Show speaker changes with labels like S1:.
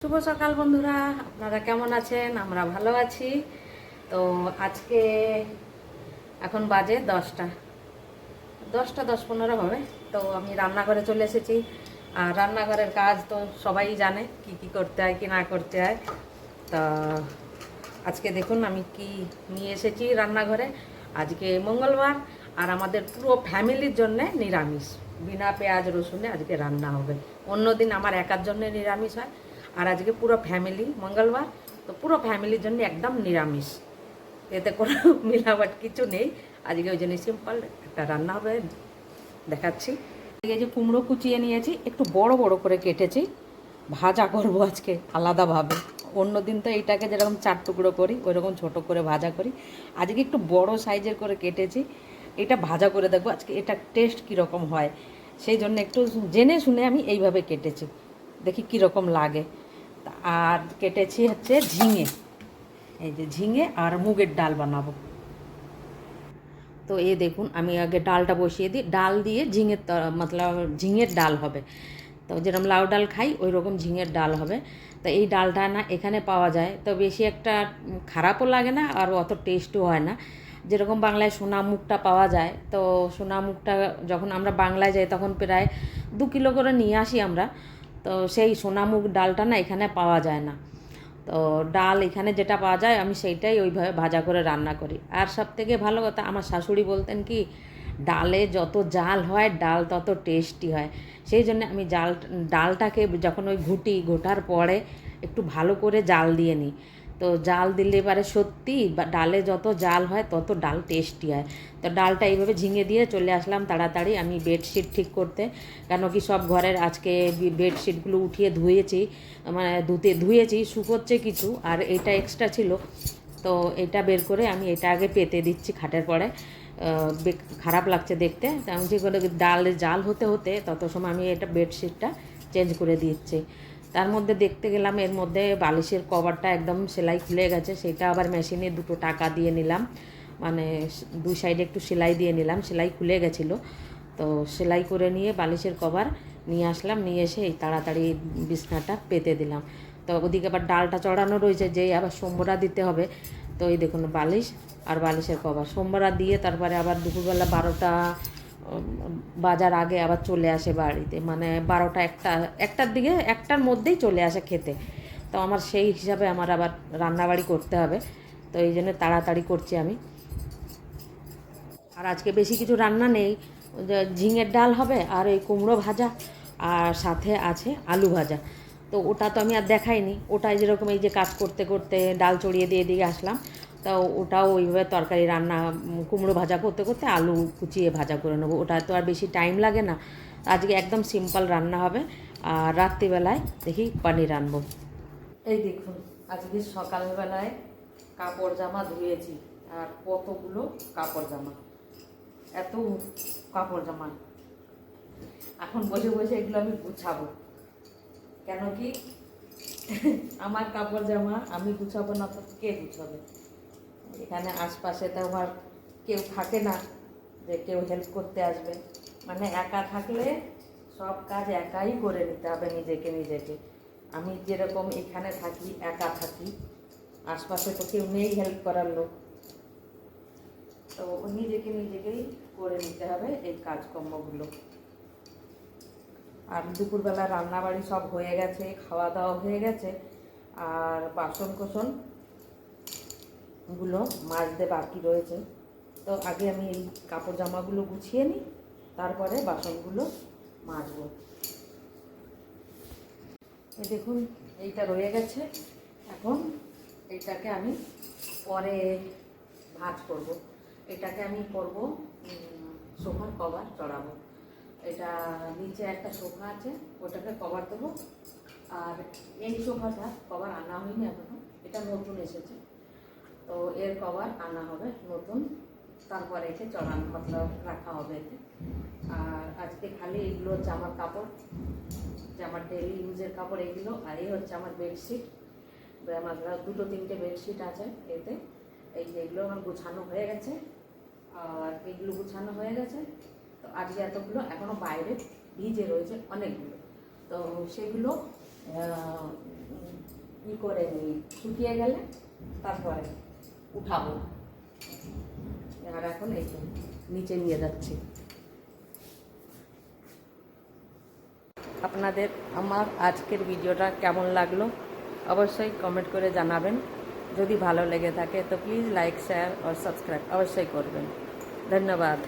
S1: শুভ সকাল বন্ধুরা, আপনারা কেমন আছেন? আমরা ভালো আছি। তো আজকে এখন বাজে 10:15 হবে। তো আমি রান্নাঘরে চলে এসেছি। আর রান্নাঘরের কাজ তো সবাই জানে কি কি করতে হয় কি না করতে হয়। তা আজকে দেখুন আমি কি নিয়ে এসেছি রান্নাঘরে। আজকে মঙ্গলবার, আর আমাদের পুরো ফ্যামিলির জন্যে নিরামিষ, বিনা পেঁয়াজ রসুনে আজকে রান্না হবে। অন্যদিন আমার একার জন্য নিরামিষ হয়, আর আজকে পুরো ফ্যামিলি, মঙ্গলবার তো পুরো ফ্যামিলির জন্য একদম নিরামিষ, এতে কোনো মিলাবাট কিছু নেই। আজকে ওই জন্য সিম্পল একটা রান্না হবে, দেখাচ্ছি। এই যে কুমড়ো কুচিয়ে নিয়েছি, একটু বড় বড় করে কেটেছি, ভাজা করব আজকে আলাদাভাবে। অন্য দিন তো এইটাকে যেরকম 4 টুকরো করি ওইরকম ছোট করে ভাজা করি, আজকে একটু বড় সাইজের করে কেটেছি। এটা ভাজা করে দেখবো আজকে এটা টেস্ট কীরকম হয়, সেই জন্য একটু জেনে শুনে আমি এইভাবে কেটেছি, দেখি কীরকম লাগে। আর কেটেছি হচ্ছে ঝিঙে, এই যে ঝিঙে আর মুগের ডাল বানাবো। তো এই দেখুন আমি আগে ডালটা বসিয়ে দিই, ডাল দিয়ে ঝিঙের মতলব ঝিঙের ডাল হবে। তো যেরকম লাউ ডাল খাই ওই রকম ঝিঙের ডাল হবে। তো এই ডালটা না এখানে পাওয়া যায়, তো বেশি একটা খারাপও লাগে না আর অত টেস্টও হয় না। যেরকম বাংলায় সোনামুগটা পাওয়া যায়, তো সোনামুগটা যখন আমরা বাংলায় যাই তখন প্রায় 2 কিলো করে নিয়ে আসি আমরা। তো সেই সোনামুগ ডালটা না এখানে পাওয়া যায় না। তো ডাল এখানে যেটা পাওয়া যায় আমি সেইটাই ওইভাবে ভাজা করে রান্না করি। আর সবথেকে ভালো কথা, আমার শাশুড়ি বলতেন কি, ডালে যত জাল হয় ডাল তত টেস্টি হয়। সেই জন্য আমি ডালটাকে যখন ওই ঘোটার পরে একটু ভালো করে জাল দিয়ে নিই। তো জাল দিলে এবারে সত্যি ডালে যত জাল হয় তত ডাল টেস্টি হয়। তো ডালটা এইভাবে ঝিঙে দিয়ে চলে আসলাম তাড়াতাড়ি আমি বেডশিট ঠিক করতে। কেন কি সব ঘরের আজকে বেডশিটগুলো উঠিয়ে ধুয়েছি, মানে ধুয়েছি, শুকোচ্ছে কিছু, আর এটা এক্সট্রা ছিল। তো এটা বের করে আমি এটা আগে পেতে দিচ্ছি খাটের পরে। খারাপ লাগছে দেখতে, আমি যে করে ডালের জাল হতে হতে তত সময় আমি এটা বেডশিটটা চেঞ্জ করে দিচ্ছি। তার মধ্যে দেখতে গেলাম এর মধ্যে বালিশের কভারটা একদম সেলাই খুলে গেছে, সেটা আবার মেশিনে 2 টাকা দিয়ে নিলাম, মানে 2 সাইডে একটু সেলাই দিয়ে নিলাম, সেলাই খুলে গেছিলো। তো সেলাই করে নিয়ে বালিশের কভার নিয়ে আসলাম, নিয়ে এসে এই তাড়াতাড়ি বিছনাটা পেতে দিলাম। তো ওদিকে আবার ডালটা চড়ানো রয়েছে, যেই আবার সোমবড়া দিতে হবে। তো এই দেখুন বালিশ আর বালিশের কভার সোমবড়া দিয়ে তারপরে আবার দুপুরবেলা 12টা বাজার আগে আবার চলে আসে বাড়িতে, মানে 12টা একটার দিকে, একটার মধ্যেই চলে আসে খেতে। তো আমার সেই হিসাবে আমার আবার রান্নাবাড়ি করতে হবে, তো এই জন্য তাড়াতাড়ি করছি আমি। আর আজকে বেশি কিছু রান্না নেই, ঝিঙের ডাল হবে আর এই কুমড়ো ভাজা, আর সাথে আছে আলু ভাজা। তো ওটা তো আমি আর দেখাইনি, ওটাই যেরকম এই যে কাজ করতে করতে ডাল চড়িয়ে দিয়ে দিকে আসলাম। তো ওটাও ওইভাবে তরকারি রান্না, কুমড়ো ভাজা করতে করতে আলু কুচিয়ে ভাজা করে নেবো, ওটা তো আর বেশি টাইম লাগে না। আজকে একদম সিম্পল রান্না হবে। আর রাত্রিবেলায় দেখি পনির আনবো। এই দেখুন আজকে সকালবেলায় কাপড় জামা ধুয়েছি, আর কতগুলো কাপড় জামা, এত কাপড় জামা, এখন বসে বসে এগুলো আমি গুছাবো। কেন কি আমার কাপড় জামা আমি গুছাবো না তো কে গুছাবে? এখানে আশপাশে তো আমার কেউ থাকে না যে কেউ হেল্প করতে আসবে, মানে একা থাকলে সব কাজ একাই করে নিতে হবে নিজেকে নিজেকে। আমি যেরকম এখানে থাকি, একা থাকি, আশপাশে তো কেউ নেই হেল্প করার লোক, তো নিজেকেই করে নিতে হবে এই কাজকর্মগুলো। আর দুপুরবেলা রান্নাবাড়ি সব হয়ে গেছে, খাওয়া দাওয়া হয়ে গেছে, আর বাসন কোসনগুলো মাজতে বাকি রয়েছে। তো আগে আমি এই কাপড় জামাগুলো গুছিয়ে নিই, তারপরে বাসনগুলো মাজবো। এই দেখুন এইটা রয়ে গেছে, এখন এইটাকে আমি পরে ভাঁজ করব। এটাকে আমি করব সোফার কভার চড়াবো। এটা নিচে একটা সোফা আছে, ওটাকে কভার দেবো। আর এই সোফাটা কভার আনা হয়নি এখনো, এটা নতুন এসেছে, তো এর কভার আনা হবে নতুন, তারপরে একে চড়ানো মতলব রাখা হবে এতে। আর আজকে খালি এগুলো হচ্ছে আমার কাপড়, যে আমার ডেলি ইউজের কাপড় এগুলো, আর এই হচ্ছে আমার বেডশিট। আমার 2-3টে বেডশিট আছে এতে। এই যে এগুলো আমার গুছানো হয়ে গেছে, আর এগুলো গুছানো হয়ে গেছে। তো আজকে এতগুলো এখনও বাইরে ভিজে রয়েছে অনেকগুলো, তো সেগুলো করে নিই, শুকিয়ে গেলে তারপরে উঠাবো। আর এখন এই তো নিচে নিয়ে যাচ্ছি। আপনাদের আমার আজকের ভিডিওটা কেমন লাগলো অবশ্যই কমেন্ট করে জানাবেন। যদি ভালো লেগে থাকে তো প্লিজ লাইক শেয়ার আর সাবস্ক্রাইব অবশ্যই করবেন। ধন্যবাদ।